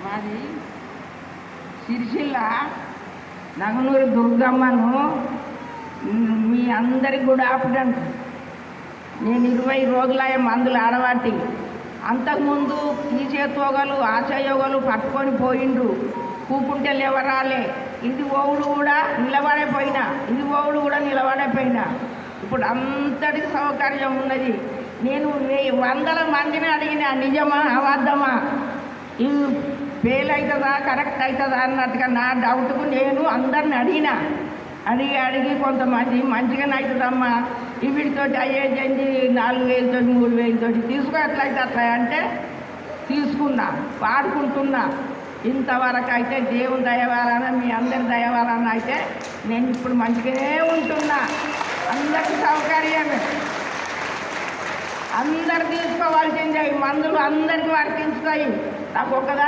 మాది సిరిసిల్ల నగనూరు దుర్గమ్మను. మీ అందరికి good afternoon. నేను 20 రోజులయ్యే మందులు ఆడబట్టి, అంతకుముందు ఈ చేతోగలు ఆ చేయగలు పట్టుకొని పోయిండ్రు, కూకుంటే లేవరాలే. ఇది ఓవుడు కూడా నిలబడిపోయినా, ఇది ఓవుడు కూడా నిలబడిపోయినా. ఇప్పుడు అంతటికి సౌకర్యం ఉన్నది. నేను 100 మందిని అడిగినా, నిజమా అబద్ధమా, ఇది ఫెయిల్ అవుతుందా కరెక్ట్ అవుతుందా అన్నట్టుగా నా డౌట్కు నేను అందరిని అడిగి కొంతమంది మంచిగానే అవుతుందమ్మా, వీటితో అయ్యేది 4,000 3,000 తీసుకో, ఎట్లయితే అట్లా అంటే తీసుకున్నా, వాడుకుంటున్నా. ఇంతవరకు అయితే దేవుని దయవాలన, మీ అందరి దయవాలన అయితే నేను ఇప్పుడు మంచిగానే ఉంటున్నా. అందరికి సౌకర్యమే, అందరు తీసుకోవాల్సిందే. ఈ మందులు అందరికీ వర్తించుతాయి. నాకు